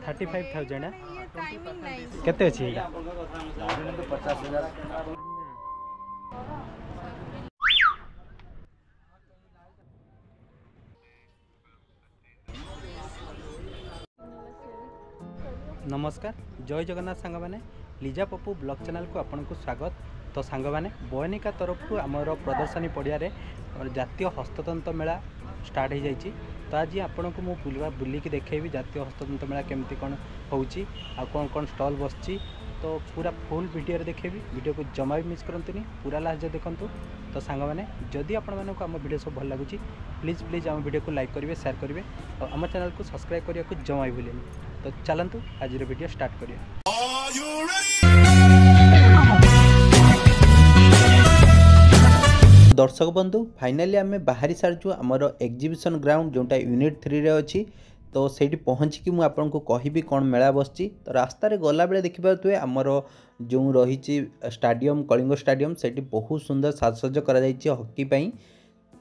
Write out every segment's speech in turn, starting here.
35,000 केते अछि एटा 50,000 नमस्कार जय जगन्नाथ सांग मैंने लिजा पप्पू ब्लॉग चैनल को आपन को स्वागत। तो सांग मैंने बयनिका तरफ आमर प्रदर्शनी पड़िया जातीय हस्ततंत्र मेला स्टार्ट हो जाइए। तो आज आपन को मुझे बुलिकी देखी जातीय हस्ततंत्र मेला केमती कौन होची आ कौन कौन स्टॉल बसची। तो पूरा फुल वीडियो देखेबी, वीडियो को जमा भी मिस करंतुनी, पूरा लास्ट देखूँ। तो सांग मैंने जदि आपण मानक आम वीडियो सब भल लगुच प्लीज प्लीज आम वीडियो को लाइक करेंगे, शेयर करेंगे और आम चैनल को सब्सक्राइब करने को जमा भी भूलें। तो चलतु आज वीडियो स्टार्ट करिए। दर्शक बंधु फाइनाली आम बाहरी सारचु आमर एग्जिबिशन ग्राउंड जोटा यूनिट 3 रे अच्छी। तो सेठी पहुँचिकी मुझे आपको कहबी कौन मेला बसची। तो रास्तार गला बेले देखिपे आमर जो रही स्टाडियम कलिंग स्टाडियम सेठी बहुत सुंदर साजसज्ज करा हॉकी पाई।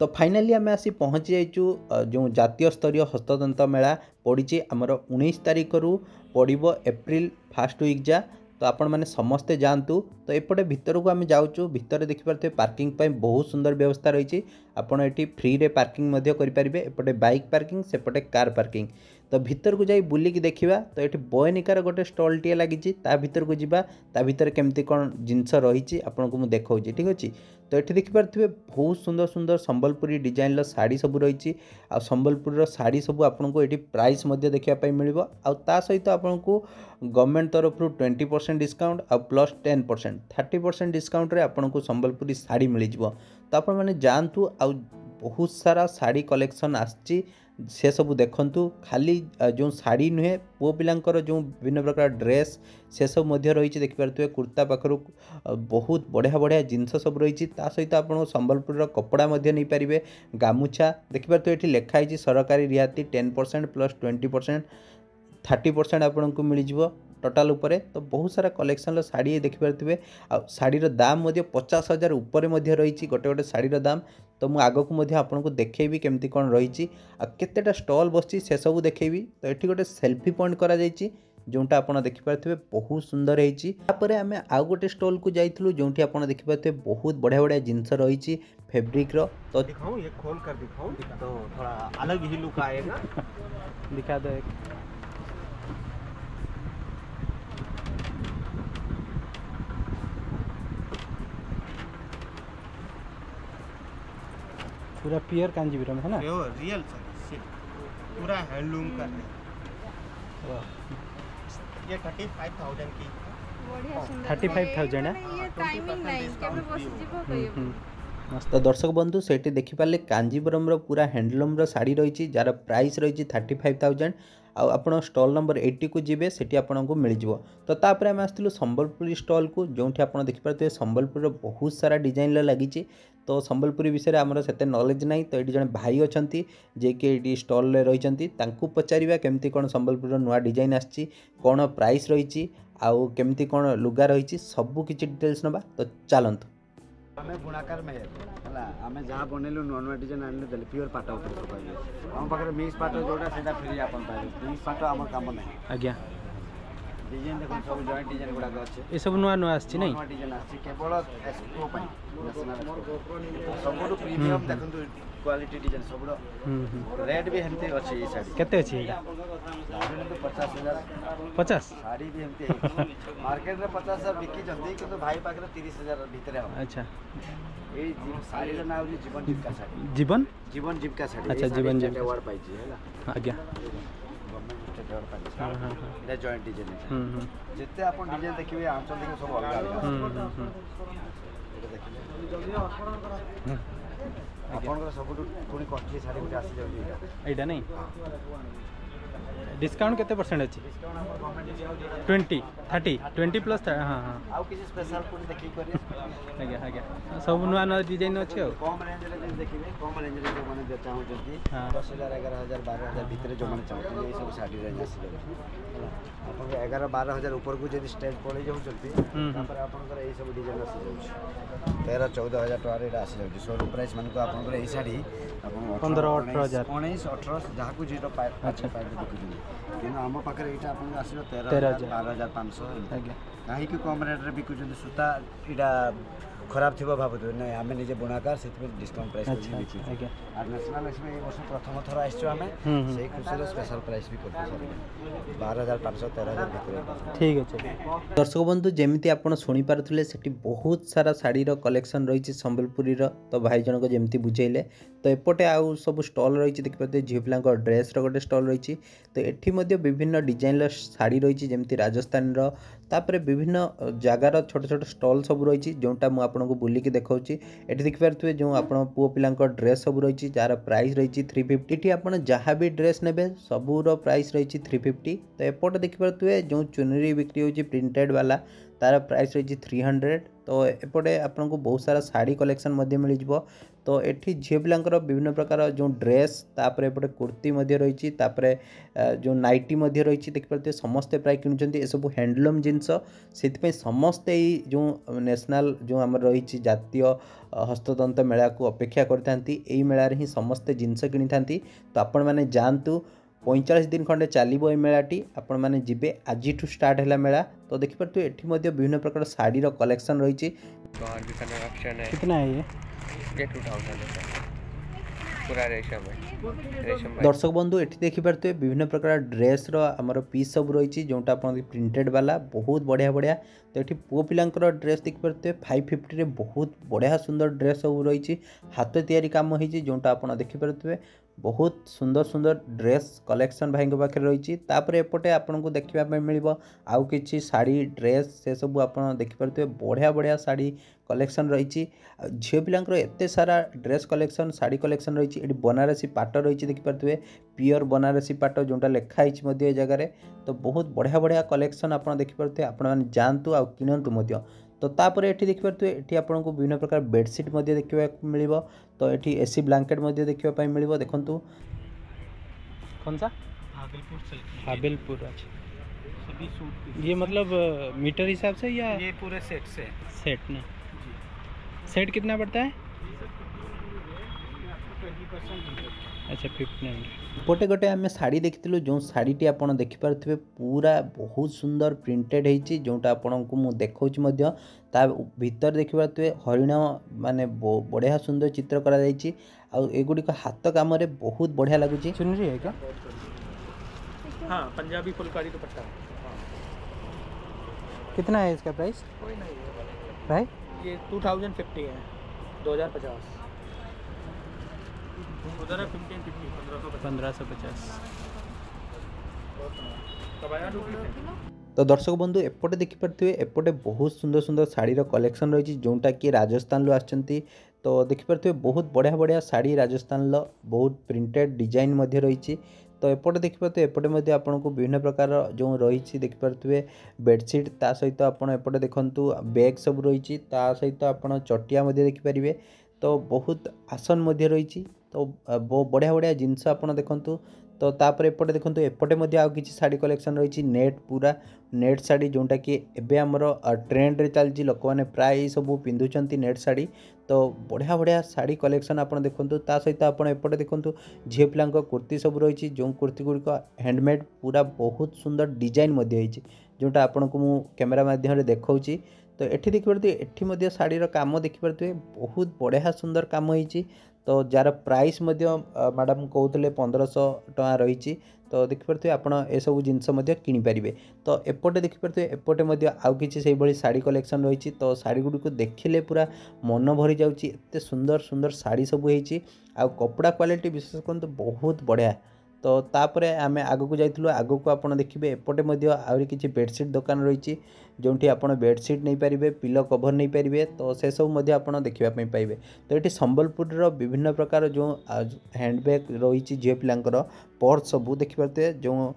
तो फाइनाली आम आसी पहुँची जाइचु जो जातीय स्तरीय हस्ततंत्र मेला पड़ी आमर 19 तारिख रु पड़ो एप्रिल फर्स्ट वीक जा। तो आपण मैंने समस्ते जातु। तो एपटे भितर को आम जाऊँ, भितर देखिपे पार्किंग पाई बहुत सुंदर व्यवस्था रही। आपड़ ये फ्री रे पार्किंग करेंगे, एपटे बाइक पार्किंग सेपटे कार पार्किंग। तो भितर को जाई बुलिकी देखा। तो ये बयनिकार गोटे स्टल टी लगी, भितर को जीवा, ता भितर केमती कौन जिनस रही आपको मुझे देखा ठीक अच्छे। तो ये देखिपे बहुत सुंदर सुंदर संबलपुरी डिजाइन शाढ़ी सब रही। आ संबलपुर शाढ़ी सब आपको ये प्राइस देखापी मिल। आ सहित आपको गवर्नमेंट तरफ 20% डिस्काउंट आ प्लस 10% 30% डिस्काउंट रे आपको संबलपुरी शाढ़ी मिल जाव। तो आप जातु आ बहुत सारा शाढ़ी कलेक्शन आसी से सब देखंतु। खाली जो शाढ़ी नुहे पुओ पिलांकर जो विभिन्न प्रकार ड्रेस से सब रही देखिपे कुर्ता पाखर बहुत बढ़िया बढ़िया जिनस सब रही। सहित आप संबलपुर कपड़ा नहीं पारे, गामुछा देखिपे ये लिखाई सरकारी रियाती 10% प्लस 20% 30% आपको मिल जाव टोटाल उपरे। तो बहुत सारा कलेक्शन शाढ़ी देखिपे आ शाढ़ीर दाम 50,000 उपर रही गोटे गोटे शाढ़ीर दाम। तो मुझे आग को आपको देखेबी केमती कौन रही केतेटा स्टॉल बसची से सब देखेबी। तो ये गोटे सेल्फी पॉइंट करा जायछि जोटा आप देखिपे बहुत सुंदर होती। आम आउ गोटे स्टॉल को जाइलु जो आप देखिपे बहुत बढ़िया बढ़िया जिनस रही फैब्रिक रो। तो दिखाऊं, ये खोल कर दिखाऊं तो थोड़ा अलग ही लुक आएगा। दिखा दो एक। पूरा प्योर कांजीवरम है ना, रियल पूरा हैंडलूम का है। ये 35,000 की 35,000 है। ये टाइमिंग नहीं केबे बस जीवो मस्त। दर्शक बंधु से देखिपारे कांजीवरम पूरा हैंडलूम शाढ़ी रही जार प्राइस रही 35,000। आप स्टॉल नंबर 80 को जीवे से आपको मिल जाव। तो तापर आम आसलु संबलपुरी स्टॉल को जो आप देखिपे संबलपुर बहुत सारा डिजाइन लगी। तो संबलपुरी विषय आमर से नॉलेज नहीं। तो ये जड़े भाई अच्छा जे कि स्टल रही पचार केमती कौन संबलपुर नुआ डिजाइन आसी कौन प्राइस रही आउ केमती कौन लुगा रही सबू किसी डिटेल्स नवा। तो चलतु आमे बुणाकार में हला आमे जहाँ बनेलु नुआ नुआ डिजाइन आनले देले प्योर पाटा ऊपर को पाइबे। हम पाखरे मिक्स पाटा जोडा सेटा फ्री आपन पाइबे। मिक्स पाटा हमर काम नहीं आज्ञा। डिजाइन देखो सब जॉइंट डिजाइन गुडा अछि ए सब नुआ नुआ आछि नै, नुआ डिजाइन आछि केवल एक्सपो पई नेशनल सबुडु प्रीमियम देखंतु क्वालिटी डिजाइन सबुडु रेट भी हेमते अछि। ई साडी केते अछि एटा? साडी तो 50,000 50 साडी भी हेमते मार्केट रे 50,000 बिकी जंती किंतु भाई पाखरे 30,000 भीतर है। अच्छा ए साडी रे नाम जीवन जीविका साडी। जीवन जीवन जीविका साडी। अच्छा जीवन जीविका अवार्ड पाइछि हैला आज्ञा। गवर्नमेंट स्टेट अवार्ड पाइछि। हां एटा जॉइंट डिजाइन जिते अपन डिजाइन देखिबे आंचल देखिबे सब अलग अलग। एटा देखिबे आपनकर सबुठु पुणी कॉस्टली साडी गुटे आसी जाउछि एटा नहीं। डिस्काउंट केते परसेंट अछि? 20 30 20 प्लस। हाँ हाँ आउ किसी स्पेशल पुणी देखि करिए आज्ञा आज्ञा। सब नुआ नुआ डिजाइन अछि। कम रेंज रे देखिबे, कम रेंज रे जो माने चाहू जंती 10,000 11,000 12,000 भीतर जो माने चाहू ये सब साडी रेंज आसी जाउछि। आपन 11 12,000 ऊपर को जदी स्टेज पळै जाउ जंती तापर आपनकर एई सब डिजाइन आसी जाउछि। 13 14,000 टका रे आसी जाउछि। शोरूम प्राइस माने को आपनकर एई साडी आपन 15 18,000 19 18 जहाँ को जीरो पाइप। अच्छा ବିକୁଛନ୍ତି କିନ୍ତୁ ଆମ ପାଖରେ ଏଇଟା ଆପଣଙ୍କୁ ଆସିବ 13,000 12,500 କାହିଁକି କମ୍ ରେଟ୍ରେ ବିକୁଛନ୍ତି ସୂତା ଏଇଟା ଖରାପ ଥିବ ଭାବୁଥିବେ ନାଇଁ ଆମେ ନିଜେ ବୁଣାକାର ସେଥିପାଇଁ ଡିସକାଉଣ୍ଟ ପ୍ରାଇସ୍ କରିକି ବିକୁଛୁ ଆଉ ନ୍ୟାସନାଲ୍ ଏକ୍ସପୋ ଏଇ ବର୍ଷ ପ୍ରଥମ ଥର ଆସିଛୁ ଆମେ ସେଇ ଖୁସିରେ ସ୍ପେଶାଲ ପ୍ରାଇସ୍ ବି କରିଛୁ ସାର୍ 12,500 13,000 ଭିତରେ ଠିକ୍ ଅଛି। ଦର୍ଶକ ବନ୍ଧୁ ଯେମିତି ଆପଣ ଶୁଣିପାରୁଥିଲେ ସେଠି ବହୁତ ସାରା ଶାଢ଼ୀର କଲେକ୍ସନ୍ ରହିଛି ସମ୍ବଲପୁରୀର ତ ଭାଇ ଜଣକ ଯେମିତି ବୁଝେଇଲେ ତ ଏପଟେ ଆଉ ସବୁ ଷ୍ଟଲ୍ ରହିଛି ଦେଖିପାରୁଥିବେ ଝିଅ ପିଲାଙ୍କ ଡ୍ରେସ୍ର ଗୋଟେ ଷ୍ଟଲ୍ ରହିଛି ତ ଏଠି ମଧ୍ୟ ବିଭିନ୍ନ ଡିଜାଇନ୍ର ଶାଢ଼ୀ ରହିଛି ଯେମିତି ରାଜସ୍ଥାନର ତାପରେ ବିଭିନ୍ନ ଜାଗାର ଛୋଟ ଛୋଟ ଷ୍ଟଲ୍ ସବୁ ରହିଛି ଯେଉଁଟା ମୁଁ ଆପଣଙ୍କୁ ବୁଲିକି ଦେଖାଉଛି ଏଠି ଦେଖିପାରୁଥିବେ ଯେଉଁ ଆପଣ ପୁଅ ପିଲାଙ୍କ ଡ୍ରେସ୍ ସବୁ ରହିଛି ଯାହାର ପ୍ରାଇସ୍ ରହିଛି 350 ଏଠି ଆପଣ ଯାହା ବି ଡ୍ରେସ୍ ନେବେ ସବୁର ପ୍ରାଇସ୍ ରହିଛି 350 ତ ଏପଟେ ଦେଖିପାରୁଥିବେ ଯେଉଁ ଚୁନରୀ ବିକ୍ରି ହେଉଛି ପ୍ରିଣ୍ଟେଡ୍ ବାଲା तार प्राइस रही 300 तो एपटे आपको बहुत सारा शाढ़ी कलेक्शन मिलଯିବ तो ये झील पिलांकर विभिन्न प्रकार जो ड्रेस तापर एपटे कुर्ती रही जो नाइटी रही देखिए समस्ते प्राय किणुंट ये सब हैंडलूम जिनस से समस्ते जो नेशनल जो आम रही जातीय हस्ततंत्र मेला को अपेक्षा करते मेलार ही समस्ते जिनस कि तो आपण मैंने जातु 45 दिन खंडे चलो ये मेलाटी आपण मैंने जीवे आज स्टार्ट है मेला तो देखिए ये विभिन्न प्रकार शाढ़ी कलेक्शन रही कितना है ये 2000 पूरा रेशम है दर्शक बंधु ये देखिपे विभिन्न प्रकार ड्रेस आमर पीस सब रही जोटा आप प्रिंटेड वाला बहुत बढ़िया बढ़िया तो ये पुओ पिलांकर ड्रेस देखिपे 550 बहुत बढ़िया सुंदर ड्रेस सब रही हाथ तैयारी काम होती जोटा आप देखिपे बहुत सुंदर सुंदर ड्रेस कलेक्शन भाई पाखे रही एपटे आपन को देखा मिल आउ कि शाढ़ी ड्रेस से सब आप देखिपे बढ़िया बढ़िया शाढ़ी कलेक्शन रही झील पिलांकर एत सारा ड्रेस कलेक्शन शाढ़ी कलेक्शन रही ये बनारसी पाट रही देखिपे प्योर बनारसी पाट जोटा लिखाई जगह तो बहुत बढ़िया बढ़िया कलेक्शन आप देखिपे आपण जातु आ किणतु तो तापर ये देखिपे ये आपको विभिन्न प्रकार बेडसीट देखा मिल तो ये एसी ब्लैंकेट देखा मिल देखु कौन सा हाबिलपुर अच्छा ये मतलब मीटर हिसाब से या ये पूरे सेट से सेट ना सेट कितना पड़ता है 20% अच्छा 1500 गोटे गोटे आम शाढ़ी देखी जो शाढ़ी आप देखिपे पूरा बहुत सुंदर प्रिंटेड होती जोटा आपन को मुझे देखा ता भीतर देखिपे हरिण माने बढ़िया सुंदर चित्र करागुड़िक हाथ काम बहुत बढ़िया लगुच चुनरी है क्या हाँ पंजाबी फुलकारी दुपट्टा कितना है इसका प्राइस कोई नहीं भाई ये 2050 है 2050 उधर है 1550 तो दर्शक बंधु एपटे देखिपे एपटे बहुत सुंदर सुंदर शाढ़ी कलेक्शन रही जोटा कि राजस्थान आसचंती तो देखिपे बहुत बढ़िया बढ़िया शाढ़ी राजस्थान बहुत प्रिंटेड डिजाइन रही तो एपटे देखिपे एपटे आपन को विभिन्न प्रकार जो रही देखिपे बेडसीट ता सहित आपड़ एपटे देखु बैग सब रही सहित आप चटिया देखिपारे तो बहुत आसन रही तो बढ़िया बढ़िया जिनस आप देखु तो तापर एपटे देखो एपटे आउ कि शाढ़ी कलेक्शन रही नेट पूरा नेट शाढ़ी जोटा कि एबे आमर ट्रेंड रे चलती लोक मैंने प्राय सब पिंधुंट नेट शाढ़ी तो बढ़िया बढ़िया शाढ़ी कलेक्शन आप देखु ता सहित आप एपटे देखु झील पिला कुर्ती सब रही जो कुर्ती गुड़िक हैंडमेड पूरा बहुत सुंदर डिजाइन होती जोटा आपन को मु कैमेरा माध्यम देखा तो ये देखिए ये शाढ़ीर काम देखिपे बहुत बढ़िया सुंदर काम होती तो जार प्राइस मैडम कहते 1500 टଙ୍କା रही तो देखिपे आपड़ ये सब जिनस किनीपारे तो एपटे देखिपे एपटे आउ कि शाढ़ी कलेक्शन रही तो शाढ़ी गुड़ी को देखिले पूरा मन भरी जाऊँगी एत सुंदर सुंदर शाढ़ी सब होती आ कपड़ा क्वालिटी विशेष कर बहुत बढ़िया तो तापर आम आग को जाइलु आग को आप देखिए एपटे आहरी किसी बेडसीट दुकान रही जो आप बेडसीट नहीं पारे पिलो कभर नहीं पारे तो से सब आप देखापी पाइबे तो ये संबलपुर विभिन्न प्रकार जो हैंडबैग रही झील पिलांकर पर्स सब देखिपे जो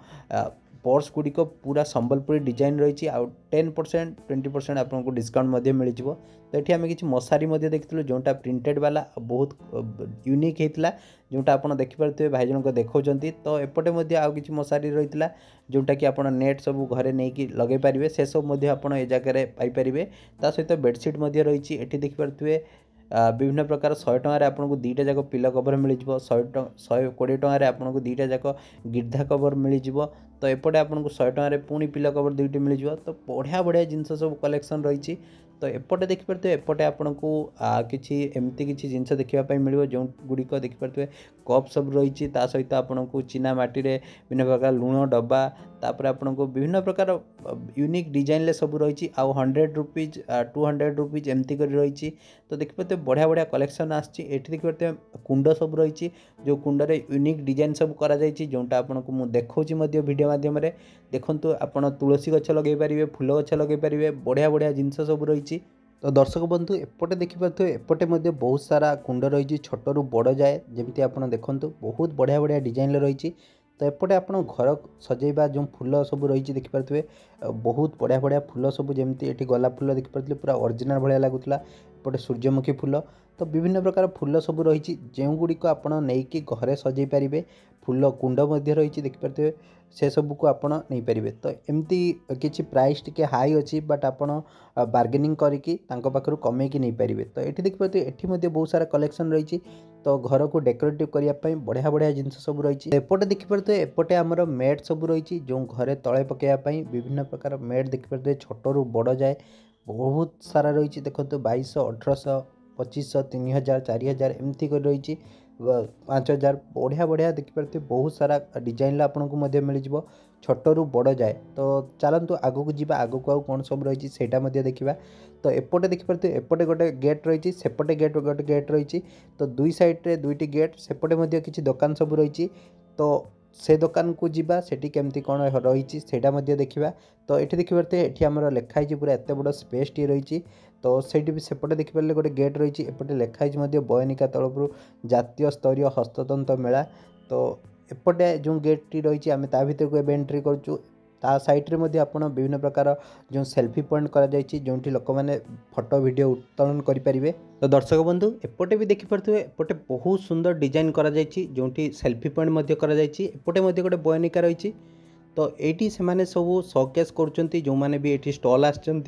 पर्स गुड़िक पूरा संबलपुरी डिजाइन रही आउ 10% 20% आपको डिस्काउंट मिल तो ये आम कि मशारी देखी जोटा प्रिंटेड वाला बहुत यूनिक होता जोटा आप देखिपे भाई जनक देखा तो एपटे आउ कि मशारी रही जोटा कि आप नेट सब घरे नहीं लगे पारे से सब आप जगह पाइपर ता सहित बेडसीट रही देखिपे विभिन्न प्रकार 100 टंकार आपको दुईटा जाक पिलो कवर मिल 120 टंकार आपको दुईटा जाक गिर्धा कवर मिल तो एपटे आपको 100 टंकार पुणी पिलो कवर दुईटी मिल तो बढ़िया बढ़िया जिनस सब कलेक्शन रही तो एपटे देखिपे एपटे आपन को किसी एमती किसी जिनस देखापी मिल जो गुड़िक देखिपे कप सब रही सहित आपन को चीना माटी रे विभिन्न प्रकार लुण डब्बा तापर आपन को विभिन्न प्रकार यूनिक डिजाइन सब रही 100 रुपीज 200 रुपीज एमती कर रही तो देखिपे बढ़िया बढ़िया कलेक्शन आसी देखिपे कुंड सब रही जो कुंडे यूनिक डिजाइन सब करा जोटा आपन को मुझे देखा वीडियो माध्यम देखु आपड़ तुलसी गछ लगे पारे फूल गछ लगे पारे बढ़िया बढ़िया जिनस सब रही तो दर्शक बंधु एपटे देखिपे एपटे बहुत सारा कुंड रही छोटू बड़ जाए जमी आप देखु बहुत बढ़िया बढ़िया डिजाइन रही तो एपटे आप घर सजेबा जो फूल सब रही देखिपे बहुत बढ़िया बढ़िया फूल सब जमी ये गोलाप फूल देखिपे पूरा ओरिजिनल भाया लगुला एपटे सूर्यमुखी फूल तो विभिन्न प्रकार फूल सब रही जो गुड़िक आपड़ नहीं घरे सजै पारे फूल कुंड रही देखिपे से सब को आपड़ नहीं पारे तो एमती किसी प्राइस टिके हाई अच्छी बट आपड़ बार्गेनिंग करके पाखु कमेकी नहीं पारे तो ये देखिए ये बहुत सारा कलेक्शन रही तो घर को डेकोरेटिव करने बढ़िया बढ़िया जिनस सब रही एपटे देखिपे एपटे आमर मेट सब रही जो घरे तले पकड़ापी विभिन्न प्रकार मेट देखिपे छोटू बड़ जाए बहुत सारा रही देखो 2200 1800 2500 3000 4000 एमती कर रही 5000 बढ़िया बढ़िया देखिपे बहुत सारा डिजाइन आपको मिल छोटू बड़ जाए तो चलतु आगू जावा आगू को कौन सब रही है देखा तो एपटे देखिपे एपटे गोटे गेट रही सेपटे गेट गोटे गेट रही तो दुई साइड्रे दुईटी गेट सेपटे किसी दुकान सब रही तो से दुकान को जीवा सेठी केमती कौन रही सेटा देखा तो ये देखिपे ये आमर लिखाई पूरा एत बड़ स्पेस टी रही तो सेठी भी सेपटे देखिपारे गोटे गेट रही एपटे लिखाई बयनिका तरफ जातीय स्तरीय हस्ततंत्र मेला तो एपटे जो गेट टी रही आम ता भर को एंट्री करूँ ता साइड्रे आप विभिन्न प्रकार जो सेल्फी पॉइंट जो लोक मैंने फोटो वीडियो उत्तोलन करेंगे तो दर्शक बंधु एपटे भी देखिपे एपटे बहुत सुंदर डिजाइन जो सेल्फी पॉइंट एपटे गोटे बयनिका रही तो ये से सब शोकेस कर जो मैंने भी ये स्टल आसर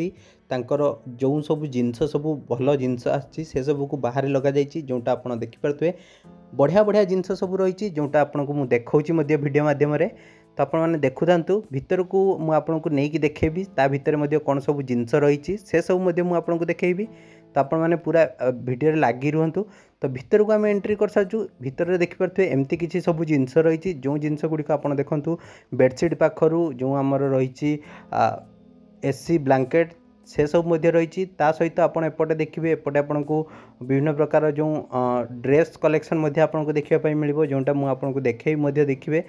जो सब जिनस सब भल जिनस से सब को बाहर लग जोटा आप देखिपे बढ़िया बढ़िया जिनस सब रही जोटा आपको मुझे देखा वीडियो मध्यम तो आप मैंने देखु था भितर को मुझे नहीं देखेबी ता भितर कौन सब जिनस रही से सब मुझे देखेबी तो आप मैंने पूरा वीडियो लगी रुहतु तो भितर को आम एंट्री कर सारू भितर देखिपे एमती किसी सब जिनस रही जो जिनस गुड़िक आप देखु बेडसीट पाखर जो आमर रही एसी ब्लैंकेट से सब रही सहित आप एपटे देखिए एपटे आपन को विभिन्न प्रकार जो ड्रेस कलेक्शन आपको देखापी मिल जोटा मुझे देखे देखिए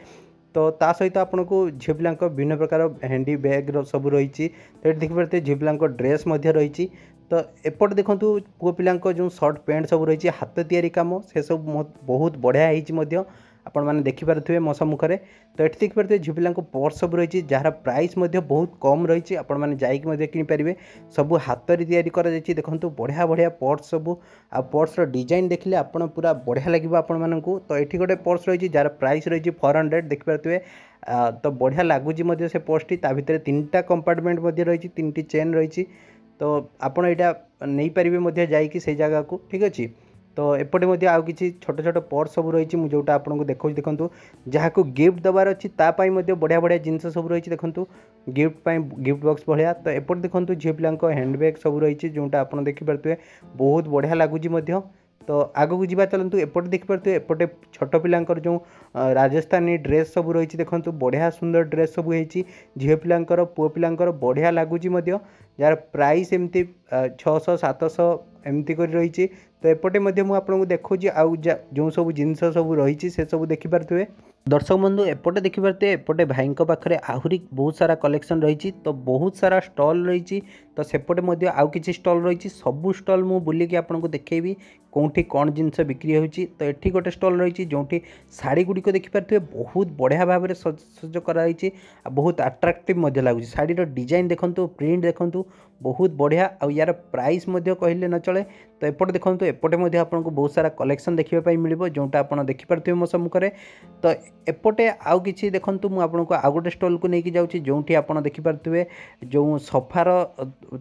तो ता सहित आपन को झील पिला विभिन्न प्रकार हैंडी बैग सब रही तो ये देखिए झील पिला ड्रेस रही तो एपटे देखो पुओ पिला जो सर्ट पैंट सब रही हाथ तैयारी काम से सब बहुत बढ़िया होती आपण मैंने देखिपे मो सम्मुखें तो ये देखिए झील पिला पर्स सब रही जार प्राइस बहुत कम रही आपण मैंने जाकि किनीपारे सब हाथ तैयारी कर देखो बढ़िया बढ़िया पर्स सब आ पर्स डिजाइन देखिले आप पूरा बढ़िया लगे आपण मानू तो ये गोटे पर्स रही जार प्राइस रही 400 देखिपे तो बढ़िया लगुच से पर्सटी ता भर 3टा कंपार्टमेंट रही 3टी चेन रही तो आपड़ यहाँ नहीं पारे जाकि से जगह को ठीक अच्छे तो एपटे आउ किसी छोट छोट पर्स सब रही मुझे जोटा आपको देखा देखूँ जहाँ को गिफ्ट देवार अच्छी तापाई बढ़िया बढ़िया जिनस सब रही देखूँ गिफ्ट गिफ्ट बॉक्स भाया तो एपटे देखूँ झील पिला हैंडबैग सब रही जोटा आप देखिपे बहुत बढ़िया लगुच तो आगू को जावा चलतु एपटे देखिपे एपटे छोट पिलांकर जो राजस्थानी ड्रेस सब रही देखो बढ़िया सुंदर ड्रेस सब होती झील पिलांकर पुओ पिलांकर बढ़िया लगुच जार प्राइस एमती 600 700 एमती कर रही तो एपटे आपको देखा आउ जो सब जिनस सब रही से सब देखिपे दर्शक बंधु एपटे देखिपे एपटे भाई पाखे आहरी बहुत सारा कलेक्शन रही तो बहुत सारा स्टल रही तो सेपटे आउ किसी स्टल रही सबू स्टल मु बुलिकी आपको देखेबी कौटी कौन जिनस बिक्री होची। तो एठी गोटे स्टॉल रही जो शाढ़ी गुड़िक देखिपे बहुत बढ़िया भाव में सज कराई, बहुत अट्राक्टिव लगुच। शाढ़ीर डिजाइन देखु, प्रिंट देखु बहुत बढ़िया। आ यार प्राइस कहले न चले। तो एपटे देखो, एपटे आपको बहुत सारा कलेक्शन देखापी मिल जोटा आप देखिपे मो सम्मुखें। तो एपटे आउ कि देखूँ मुझे आपको आउ गोटे स्टॉल को लेकिन जाऊँगी जो आप देखिपे जो सोफार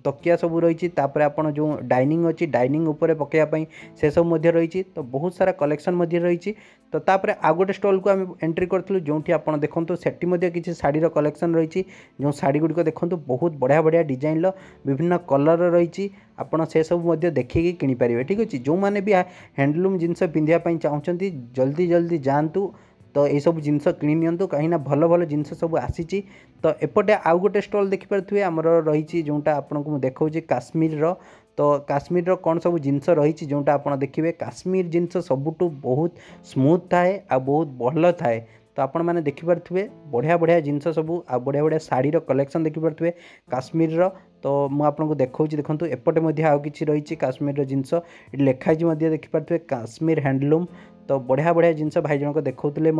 तकिया सब रही, आप जो डाइनिंग अच्छी डाइनिंग उपर पकड़ापी से सब रही। तो बहुत सारा कलेक्शन रही। तो तापर आउ गोटे स्टॉल को आम एंट्री करूँ जो आप देखो सेठी किसी शाढ़ीर कलेक्शन रही। जो शाढ़ी गुड़िक देखो बहुत बढ़िया बढ़िया डिजाइन विभिन्न कलर रही। आपड़ से सब देखिए किनीपारे। ठीक अच्छे, जो मैंने भी हैंडलूम जिनस पिंधापी चाहते जल्दी जल्दी जातु। तो ये सब जिनस किणी कहीं भल भल जिनस सब आसी। तो एपटे आउ गोटे स्टॉल देखिपे आमर रही जोटा आपको देखा काश्मीर। तो काश्मीर कौन सब जिनस रही जोटा आप देखिए काश्मीर जिनस सबुठ बहुत स्मूथ थाए आ बहुत भल थाए। तो आपण मैंने देखिपे बढ़िया बढ़िया जिनस सब आ बढ़िया बढ़िया शाढ़ीर कलेक्शन देखिपे काश्मीर। तो मुझे देखा देखो एपटे आउ कि रही काश्मीर जिनस लिखाई देखिपे काश्मीर हैंडलूम। तो बढ़िया बढ़िया जिनस भाई जनक देखते।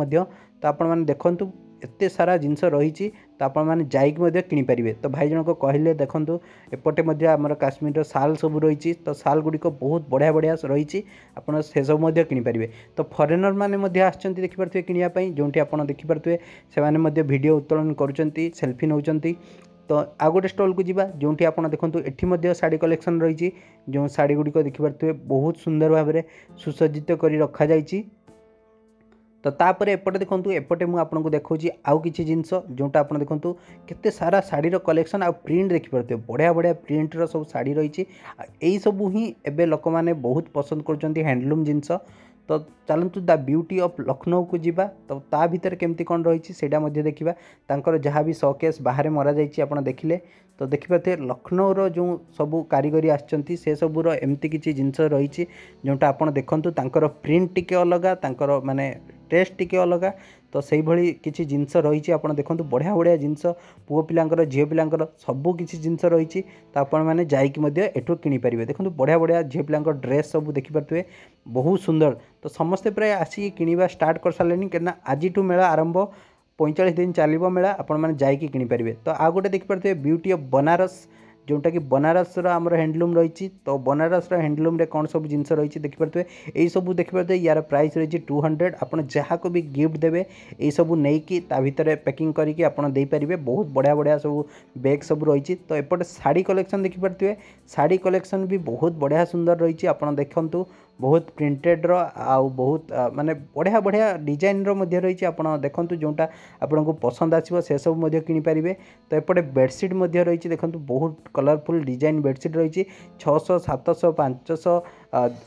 तो आपण मैंने देखूँ एते सारा जिनस रही। तो आपण मैंने जाइए किनीपारे। तो भाई जनक कहले देखूँ एपटे आमर काश्मीर साल सब रही। तो साल गुड़िक बहुत बढ़िया बढ़िया रही, आप से सब किनीपारे। तो फरेनर मैंने आसती देखिपे किनापी जो आप देखिपे से वीडियो उत्तोलन कर सेल्फी नौ। तो आउ गोटे स्टॉल को जीवा जो आप देखो ये शाढ़ी कलेक्शन रही। जो शाढ़ी गुड़िक देखिपे बहुत सुंदर भाव में सुसज्जित कर रखा जाइए। तो तापर एपटे देखो एपटे मुझे आपको देखा आउ कि जिनस जोटा आप देखो केते सारा शाढ़ीर कलेक्शन आ प्रिंट देखिपे बढ़िया बढ़िया प्रिंटर सब शाढ़ी रही। यही सब ही एबे लोक मैंने बहुत पसंद कर हैंडलूम जिनस। तो चलतु द ब्यूटी ऑफ लखनऊ को जीवा। तो ता भीतर केमती कौन रही से देखा तांकर जहाँ भी शोकेस बाहर मरा जाइए आप देखिले। तो देखिपे लखनऊर जो सबू कारीगरी आसचंती से सबूर एमती किसी जिनस रही जोटा आप देखूँ तांकर प्रिंट टिके अलग तांकर माने टेस्ट टिके अलग। तो से भली किसी जिनस रही आप देखो बढ़िया बढ़िया जिनस पुओ पिलांकर झील पिलांकर सबू किसी जिनस रही। तो आपण मैंने जाइए एठू किनीपारे। देखो बढ़िया बढ़िया झील पिलांकर ड्रेस सब देखिपे बहुत सुंदर। तो समस्ते प्राय आसिक किणवा स्टार्ट कर सारे कहीं आज मेला आरंभ 45 दिन चलो मेला आपण मैंने जाइए किनीपारे। तो आ गोटे देखिपे ब्यूटी ऑफ बनारस जोटा कि बनारस आमर हैंडलूम रही। तो बनारस हैंडलूम रे कौन सब जिनस रही देखिपे यही सब देखिपे यार प्राइस रही 200। आप जहाँ को भी गिफ्ट देवे ये सब नहीं ता भीतर पैकिंग करके आपड़ देपारे। बहुत बढ़िया बढ़िया सब बैग सब रही। तो एपटे शाढ़ी कलेक्शन देखिपे शाढ़ी कलेक्शन भी बहुत बढ़िया सुंदर रही। आप देखु बहुत प्रिंटेड आउ बहुत माने बढ़िया बढ़िया डिजाइन रही। आप देखो जोटा आपको पसंद आसो से सब किनीपारे। तो एपटे बेडसीट रही देखो बहुत कलरफुल डिजाइन बेडसीट रही 600 700 500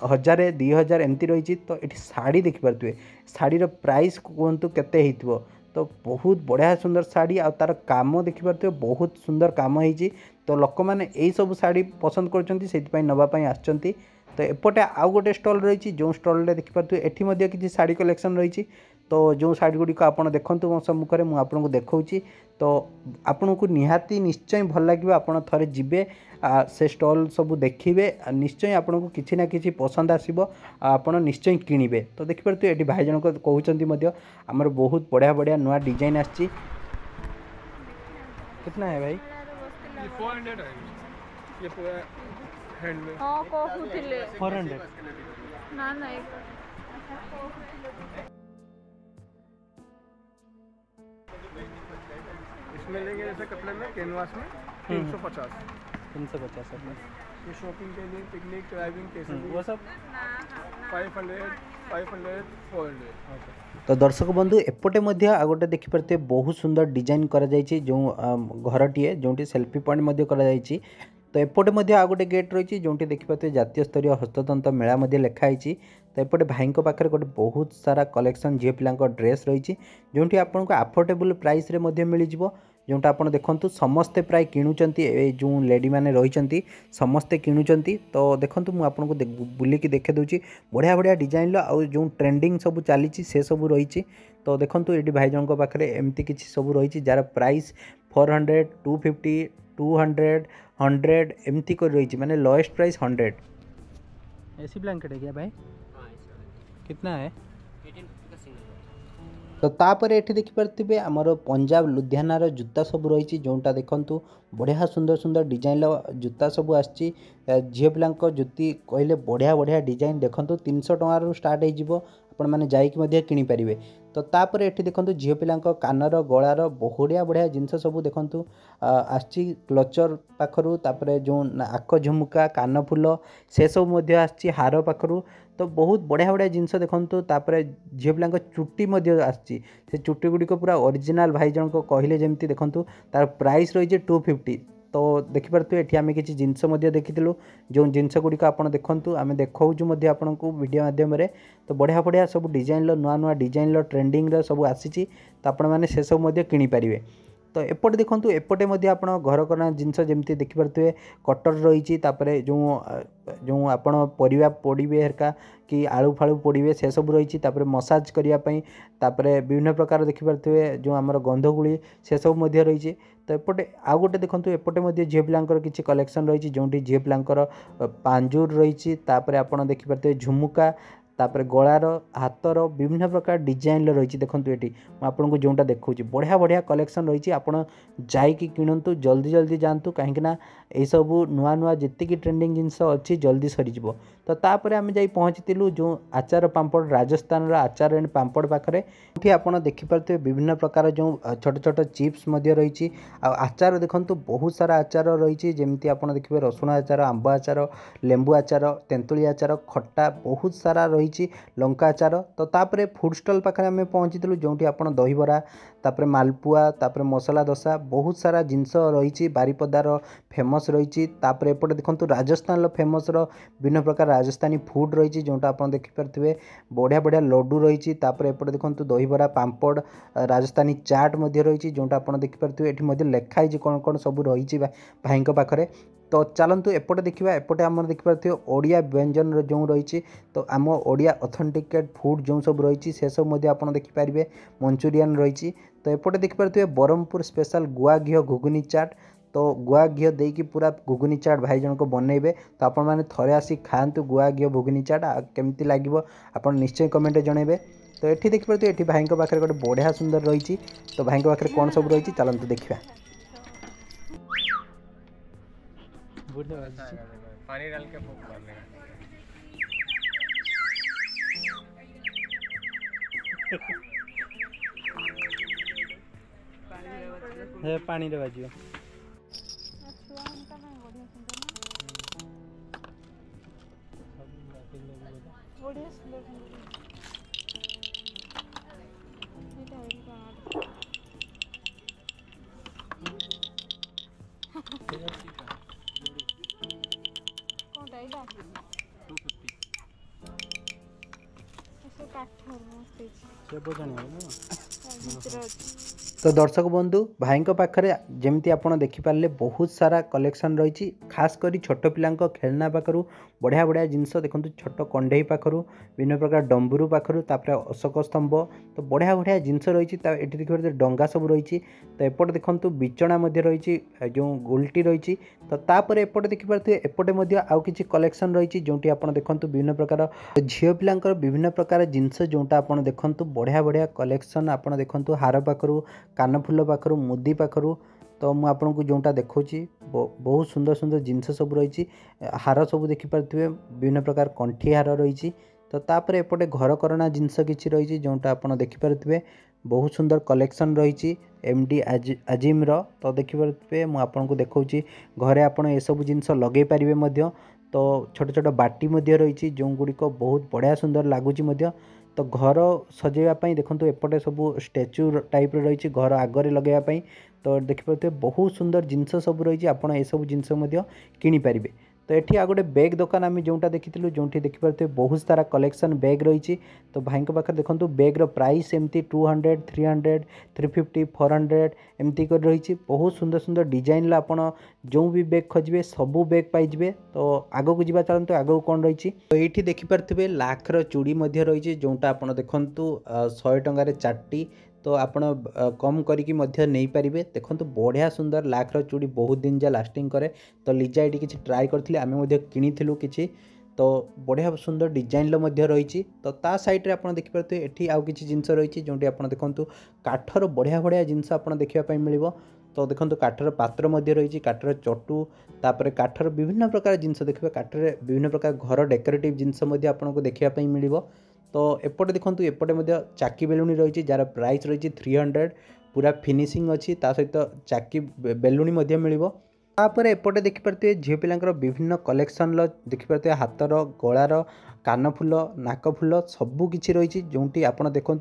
1000 2000 एमती रही। तो ये शाढ़ी देखिपे शाढ़ीर प्राइस कहतु केते हो। तो बहुत बढ़िया सुंदर शाढ़ी आ तार काम देखिपे बहुत सुंदर काम होती। तो लोक मैंने यही सब शाढ़ी पसंद कर नापी आसचंती। तो एपटे आउ गोटे स्टॉल रही जो स्टॉल देखिपे ये किसी शाढ़ी कलेक्शन रही। तो जो शाढ़ी गुड़िक आप देखो मो सम्मुखें मुझे देखा। तो आपन को निहाती निश्चय भल लगे आप थे जी से स्टॉल सब देखिए निश्चय आपन को किसी ना किसी पसंद आसो आप निश्चय किणवे। तो देखिपे ये भाई जनक कहते आमर बहुत बढ़िया बढ़िया नुआ डिजाइन आसी। कितना है भाई? 400 है ये पूरा हैंड में। हां कहूतिले 400 ना ना इसमें लेंगे जैसे कपड़े में कैनवास में 350 रुपये। ये शॉपिंग के लिए पिकनिक ड्राइविंग कैसे वो सब 500 400। तो दर्शक बंधु एपटे आ गोटे देखिपे बहुत सुंदर डिजाइन करा जाइए जो घरटीए जो सेल्फी पॉइंट करा जाइए। तो एपटे आ गोटे गेट रही जो देखिपे जातीय स्तरीय हस्ततंत्र मेला लिखाई। तो एपटे भाई पाखे गोटे बहुत सारा कलेक्शन झील पिला ड्रेस रही जो आपको अफोर्डेबल प्राइस रे मिल जाव। जोटा आप देखु समस्ते प्राय किणुंट जो लेडी मैंने रही समस्ते किणुंट। तो देखो मुझे आपको बुलिकी देखे दूसरी बढ़िया बढ़िया डिजाइन आउ जो ट्रेंडिंग सब चली से सब रही। तो देखो ये भाई जनक पाखे एमती किसी सब रही जार प्राइस 400 250 200 100 एमती कर रही माने लोएस्ट प्राइस 100। एसी ब्लैंकेट है क्या भाई? कितना है? तो तापर एठी देखि परथिबे हमर पंजाब लुधियानार जूता सब रही जोटा देखंतु बढ़िया सुंदर सुंदर डिजाइन जूता सब आछि। झील पिलांक जुती कहले बढ़िया बढ़िया डिजाइन देखंतु 300 टंकार स्टार्ट हो आपण मैंने जाइए किनी पारे। तो तापर एठी देखंतु झील पिलांक कानर गଳାर बढ़िया बढ़िया जिनस सब देखंतु आछि क्लचर पाखरु तापरे जो आख झुमुका कान फूल से सब मध्य आछि हार पाखरु। तो बहुत बढ़िया बढ़िया जिनस देखंतु तापरे झील पिलांक चुट्टी मध्य आछि से चुट्टी गुड़िक पूरा ओरिजिनल भाई जन को कहले जेमती देखंतु तार प्राइस रही 250। तो देखिपे ये आम किसी जिनस देखीलु जो जिनस गुड़िक आप देखु आम देखा आपन को वीडियो माध्यम। तो बढ़िया बढ़िया सब डिजाइन नुआ नुआ डिजाइन ट्रेंडिंग सब आसी तो आपण मैंने से सब किनीपारे। तो एपटे देखो एपटे आप घर करना जिनस जमी देखिपे कटर रही जो जो आपड़ परिवा पोड़े हरका कि आलू फालू पोड़े से सब रही मसाज करने विभिन्न प्रकार देखिपे जो आम गंधगुड़ी से सब रही। तो एपटे आउ गोटे देखो एपटे झील पिलांकर किसी कलेक्शन रही जो झील पिलांकर पांजूर रही आपड़ देखिपे झुमुका तापर गଳାर हाथर विभिन्न प्रकार डिजाइन रही। देखो ये आपको जोटा देखा बढ़िया बढ़िया कलेक्शन रही आपड़ जाइकी किणतु जल्दी जल्दी जातु कहीं यह सब नुआ नुआ जी ट्रेंडिंग जिनस अच्छी जल्दी सरीज। तो तापर आम जा पहुँचीलु जो आचार पांपड़ राजस्थान आचार एंड पांपड़ पाखे ये आप देखिपे विभिन्न प्रकार जो छोट छोट चिप्स रही आचार देखो बहुत सारा आचार रही जमी आप देखिए रसुण आचार आंब आचार लेंबू आचार तेंतुली आचार खट्टा बहुत सारा रही लंका आचार। तो तापर फूड स्टॉल पाखे आम पहुँचीलु जो आप दहीबरा तापर मालपुआ तापर मसला दोसा बहुत सारा जिनस रही बारिपदार फेमस रही। तापर एपटे देखो राजस्थान फेमस विभिन्न प्रकार राजस्थानी फूड रही जोटा आप देखिपे बढ़िया बढ़िया लड्डू रही। तापर एपटे देखो दहीबरा पांपड़ राजस्थानी चाट रही जोटा आप देखिपे ये लिखाई कौन कौन सब रही भाई पाखे। तो चलतु एपटे देखा एपटे आम देखिपे ओडिया व्यंजन जो रही तो आम ओडिया ऑथेंटिकेट फूड जो सब रही से सब आप देखिपारे मंचूरियन रही। तो एपटे देखिपे ब्रह्मपुर स्पेशल गुआ घी घुगुनी चाट तो गुआ घी देकी पूरा घुगुनी चाट भाई जन को बनइबे। तो आपण मैंने थरे आसी खातु गुआ घी घुगुनी चाट केमती लगे आप निश्चय कमेंट जनइबे। तो ये देखिपे ये भाई पाखे गोटे बढ़िया सुंदर रही। तो भाई पाखे कौन सब रही चलतु देखा। पानी डाल के फूंक मारने का पानी रे बाजियो बढ़िया सुंदर तो दर्शक बंधु भाई पाखे जमी आप देखिपारे बहुत सारा कलेक्शन रही खास कर छोट पिला खेलना पाखु बढ़िया बढ़िया जिनस देखो छोट कंडे पाखु विभिन्न प्रकार डंबुरु पाखु अशोक स्तंभ तो बढ़िया बढ़िया जिनस रही ये देखिए डंगा सब रही। तो एपटे देखो बिचना रही जो गोल्टी रही। तो तापर एपटे देखिपे एपटे आउ किसी कलेक्शन रही जो आप देखो विभिन्न प्रकार झील पिलांकर विभिन्न प्रकार जिनस जोटा आप देखो बढ़िया बढ़िया कलेक्शन आप देखो हार पाखु कान फूल पाखु मुदी पाखु। तो मुझे आपको जोटा देखी बहुत सुंदर सुंदर जिनस सब रही हार सब देखिपे विभिन्न प्रकार कंठी हार रही। तो तापर एपटे घर करना जिनस किसी रही जोटा आप देखिपे बहुत सुंदर कलेक्शन रही एमडी आजिम रो। तो देखिपे मुझे आपको देखी घरे आप सब जिनस लगे पारे। तो छोट छोट बाटी रही जो गुड़िक बहुत बढ़िया सुंदर लगुच। तो घर सजाइवाई देखो एपटे सब स्टैच्यू टाइप रही घर आगे लगेवाई। तो देखिपे बहुत सुंदर जिनस सब रही आपड़ ये सब जिनस किनीपारे। तो ये आ गए बैग दुकान आम जोटा देखी जो देखिपे बहुत सारा कलेक्शन बैग रही। तो भाई पाखे देखो बैग्र प्राइस एमती 200 300 350 400 एमती कर रही बहुत सुंदर सुंदर डिजाइन आपड़ जो भी बैग खोजे सबू बैग पाइबे। तो आग को जी चलते आग को कौन रही। तो ये देखिपे लाखर चूड़ी रही जोटा आप देखु 100 टंकार 4टी। तो आपण कम करिकी नहीं पारे। देखो बढ़िया सुंदर लाखर चूड़ी बहुत दिन जा लास्टिंग करे। तो लिजा ये किसी ट्राए करथिले आमे किनी किछि। तो बढ़िया सुंदर डिजाइन रही। तो ता साइड आप देखिपे ये आउ कि जिनस रही जो आप देखो काठर बढ़िया बढ़िया जिनस आप देखा मिल। तो देखो काठर पात्र रही, काठर चटू, तापर काठर विभिन्न प्रकार जिनस देखिए, काठर विभिन्न प्रकार घर डेकोरेटिव जिनस आपको देखा मिल। तो एपटे देखो एपटे चाकी बेलुनी रही जार प्राइस रही 300, पूरा फिनिशिंग अच्छी सहित चाकी बेलुनी मिल। तापर एपटे देखिपे झील पिलांकर विभिन्न कलेक्शन देखिपे हाथर गलार कानफुल नाकफुल सबुकिछि रही जोटी आप देखूँ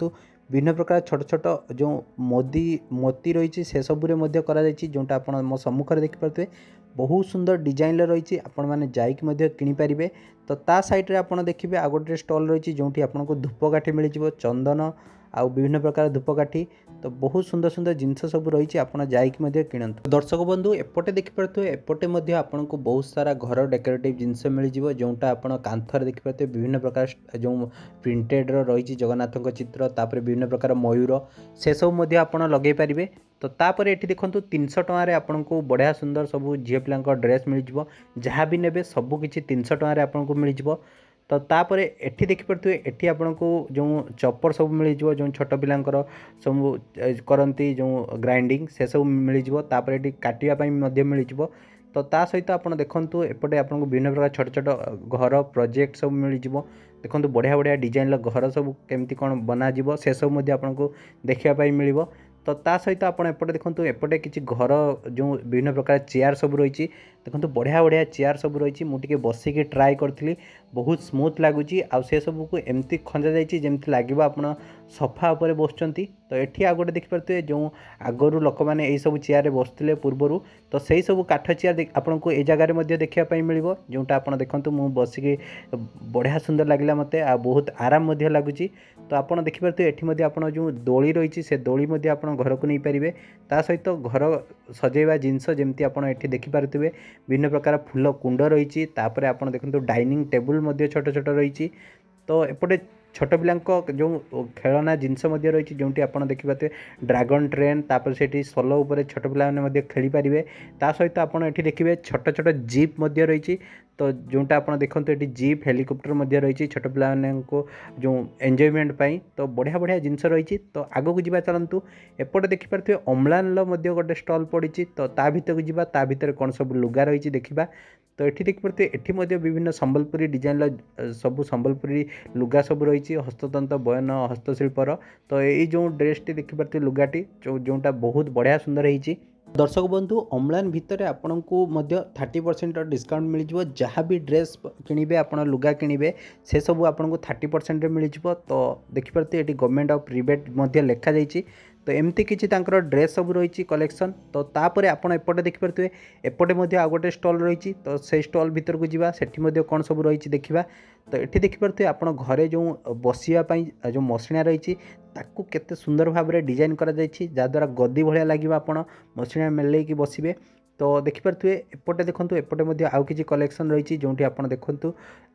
विभिन्न प्रकार छोट छोट जो मोती रही से सबुरे जोटा आप मो सम्मुखें देखिपे बहुत सुंदर डिजाइन रही आपण मैंने जाइक किनीपारे। तो ता साइड आप देखिए आ गोटे स्टल रही जोटी आपको धूपकाठी मिल चंदन आउ विभिन्न प्रकार धूपकाठी। तो बहुत सुंदर सुंदर जिनस सब रही आप किणतु। दर्शक बंधु एपटे देखिपे एपटे आपन को बहुत सारा घर डेकोरेटिव जिनस मिल जोटा आप कांथर देखिपे विभिन्न प्रकार जो प्रिंटेड रही जगन्नाथ चित्र तापर विभिन्न प्रकार मयूर से सब आप लगे पारे। तो तापर ये देखो 300 टकर आपन को बढ़िया सुंदर सब झील पिला ड्रेस मिल जहाँ भी ने सबकि 300 टकर आपको मिल। तो तापर एठी देखिपे एठी आपन को जो चपर सब मिल जो छोट पिलांकर सब करती जो ग्राइंडिंग से सब मिल तापर एठी काटिया मिल। तो ता सहित आप देखो एपटे आपको विभिन्न प्रकार छोट छोट घर प्रोजेक्ट सब मिल। देखो बढ़िया बढ़िया डिजाइन घर सब केमती कौन बना से सब आपको देखापी मिल। तो ता सहित आप एपटे देखो एपटे किसी घर जो विभिन्न प्रकार चेयर सब रही देखो बढ़िया बढ़िया चेयर सब रही मुझे बसिक ट्राए करी बहुत स्मूथ लगुच से सब को एमती खंजा जमी लगे आप सफा उपर बसुँच। तो ये आ गए देखिपे जो आगु लोक मैंने यही सब चेयर बसुले पूर्वर तो सही सब काठ चेयर आपन को ये जगह देखापी मिल जोटा आप देखो मुझे बसिक बढ़िया सुंदर लगे मत बहुत आराम लगुच। तो आप देखिपे ये आप जो दोली रही से दोली आप घर को नहीं पारे ता सहित घर सजेवा जिनस जमती आप देखिपे विभिन्न प्रकार फूल कुंड रही आप देखो डाइनिंग टेबुल छोट छोट रही। तो एपटे छोट पिला जो खेलना जिनस रही जो आप देखिपे ड्रैगन ट्रेन तापर से सोलो उपर छोट पिला खेली पारे ता सहित आप देखिए छोट छोट जीप रही। तो जोटा आप देखो ये जीप हेलिकॉप्टर रही छोट पिला जो एंजॉयमेंट पाई। तो बढ़िया बढ़िया जिनस रही। तो आग को जी चलतु एपटे देखिपे अम्लान गोटे स्टल पड़ी। तो ता भीतर को जी ता भीतर कौन सब लुगा रही देखा। तो ये देखिपे ये विभिन्न संबलपुरी डिजाइन सब संबलपुरी लुगा सब रही हस्ततंत्र बयन हस्तशिल्पर। तो यही जो ड्रेसटी देखिपे लुगाटी जोटा बहुत बढ़िया सुंदर है। दर्शक बंधु अम्लान भितर आपन को 30% डिस्काउंट मिल जहाँ भी ड्रेस किणवे आप लुगा किणवे से सब आपन को 30% मिल। तो देखिपे ये गवर्नमेंट ऑफ रिबेट लिखा जाइए। तो एमती किसी ड्रेस सब रही कलेक्शन। तो तापर आपड़ एपटे देखिपे एपटे आ गोटे स्टल रही। तो से स्टल भीतर को जीवा सेठी कौन सब रही देखा। तो ये देखिपे आप घरे जो बसापी जो मसिणा रही ताकू केते सुंदर भाव में डिजाइन करा जहाँद्वारा गद्दी भाया लगे आप मसिणा मेल बसवे। तो देखिपे एपटे देखो एपटे आउ कि कलेक्शन रही जो आप देखूँ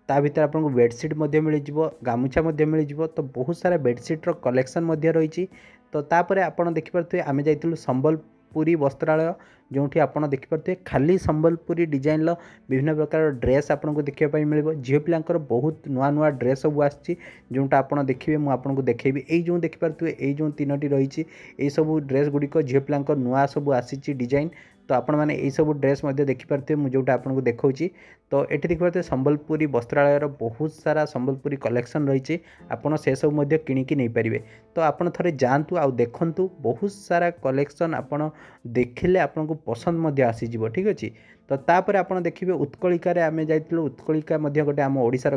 ता भीतर आपको बेडसीट मिल गामुछा मिल। तो बहुत सारा बेडसीट्र कलेक्शन रही। तो तापर आप देखिपे आम जाइलु संबलपुरी वस्त्रालय जो आप देखिपे खाली संबलपुरी डिजाइन विभिन्न प्रकार ड्रेस आपको देखापी मिल। झील पिलांकर बहुत नुआ नुआ ड्रेस सब आसी जोटा आप देखिए मुझे देखेबी यही जो देखिपे यही जो 3टी रही यही सब ड्रेस गुड़िक झील पिलांकर नुआ सब आसी डिजाइन। तो आपण मैंने यही सब ड्रेस देखिपे मुझे जोटा आपको देखा। तो ये देखिपे संबलपुरी वस्त्रालय बहुत सारा संबलपुरी कलेक्शन रही आपड़ से सब किणिकी नहीं पारे। तो आप थे जातु आ देखु बहुत सारा कलेक्शन आपड़ देखिले आपको पसंद आसीज ठीक अच्छे। तो तापर आप देखिए उत्कलिकार आम जाइलु उत्कलिका गोटे आम ओडिशार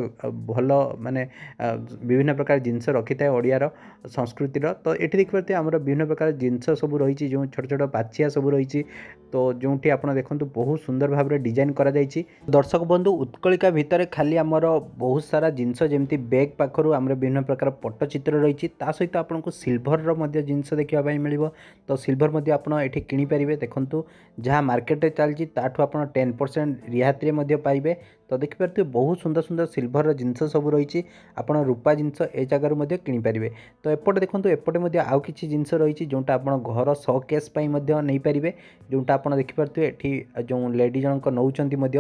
भल माने विभिन्न प्रकार जिनस रखी था ओडियार संस्कृतिर। तो ये देखिए आम विभिन्न प्रकार जिनस सब रही जो छोट छोट पाचिया सब रही। तो जोटी आप देखो बहुत सुंदर भाव में डिजाइन करा जाइछि। दर्शक बंधु उत्कलिका भितर खाली आमर बहुत सारा जिनस जमती बैग पाखर आम विभिन्न प्रकार पट्टचित्र रही सहित आपको सिल्भर जिनस देखा मिल। तो सिल्भर आप किनीपारे देखूँ जहाँ मार्केट चलती ताठू आप 10% रिहाती पाइबे। तो देखिपे बहुत सुंदर सुंदर सिल्भर जिनस सब रही आपड़ रूपा जिनस ए जगार किनीपारे। तो एपटे देखो एपटे आउ कि जिनस रही जोटा आप घर शोकेस नहीं पारे जोटा आप देखिपे ये जो लेडी जनक नौकरी।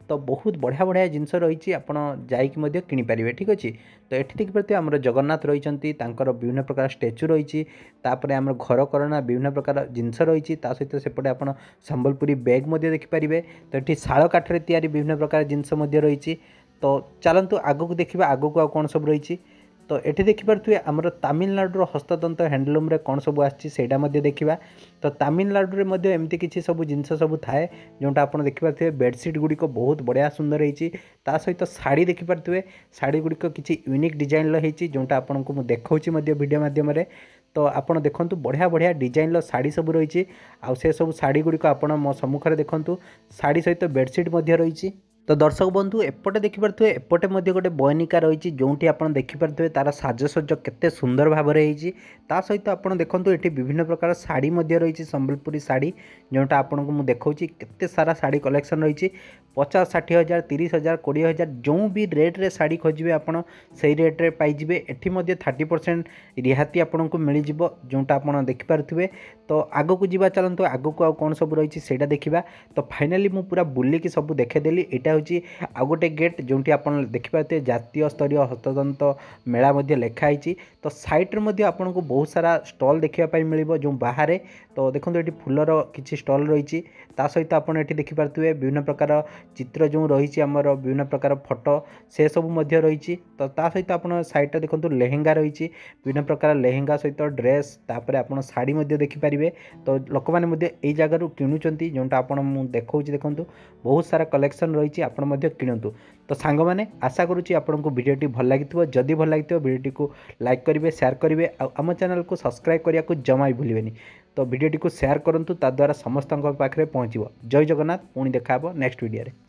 तो बहुत बढ़िया बढ़िया जिनस रही आपड़ जाइए किनीपारे ठीक अच्छे। तो ये देखिए आम जगन्नाथ रही विभिन्न प्रकार स्टैच्यू रही आम घर करना विभिन्न प्रकार जिनस रही सहित सेपटे आप संबलपुरी बैग देखिपारे। तो ये शाल काठरे तैयारी विभिन्न प्रकार जिनस रही। तो चलतु आगक देखा आगक आ कौन सब रही। तो ये देखिपे आमर तमिलनाडुर हस्ततंत हैंडलूम रे कौन सब आईटा देखा। तो तमिलनाडु में एमती किसी सब जिनस सब थाए जोटा आप देखिपे बेडसीट गुड़िक बहुत बढ़िया सुंदर होती सहित शाढ़ी देखिपे शाढ़ी गुड़िक किसी यूनिक डिजाइन रही जोटा आपको मुझे देखा वीडियो माध्यम। तो आप देखूँ बढ़िया बढ़िया डिजाइन शाढ़ी सब रही से सब शाढ़ी गुड़िक आप मो सम्मुखें देखूँ शाढ़ी सहित बेडसीट रही। तो दर्शक बंधु एपटे देखिपे एपटे गोटे बयनिका रही जोटी आप देखिपे तार साजसज्ज केते सुंदर भाव में सहित आप देखूँ ये विभिन्न प्रकार शाढ़ी रही संबलपुरी शाढ़ी जोटा आपको मुझे देखा केते सारा शाढ़ी कलेक्शन रही 50-60 हज़ार 30,000 20,000 जो भी रेट्रे शाढ़ी खोजे आप रेट्रे पाइबे। एटी 30% रिहाती आपको मिल जोटा आप देखिपे। तो आग को जीवा चलते आगक आ कौन सब रही है देखा। तो फाइनाली मुझे पूरा बुलिकी सब देखेदेली। यहाँ हूँ आउ गोटे गेट जोटी आप देखिपे जातीय स्तरीय हस्ततंत मेला लिखाई। तो सैड्रे आपको बहुत सारा स्टल देखापी मिल जो बाहर। तो देखो ये फूलर किसी स्टल रही सहित आपड़ ये देखिपे विभिन्न प्रकार चित्र जो रही आमर विभिन्न प्रकार फोटो से सब रही। तो सहित आप साइड देखो लेहेंगा रही विभिन्न प्रकार लेहेंगा सहित ड्रेस तापर आप शाढ़ी देखिपारे। तो लोक मैंने यही जगार किणुंट जोटा आप देखा देखो बहुत सारा कलेक्शन रही आपण किणतु। तो सांग मैंने आशा करुँच आपको वीडियोटी भल लगी जदि भल लगी वीडियोटी को लाइक करेंगे शेयर करेंगे आम चैनल को सब्सक्राइब करने को जमा भी भूलें। तो वीडियोटी को शेयर करूँ ताद्वारा समस्त पाखे पहुँचो। जय जगन्नाथ पुणी देखा नेक्स्ट वीडियो।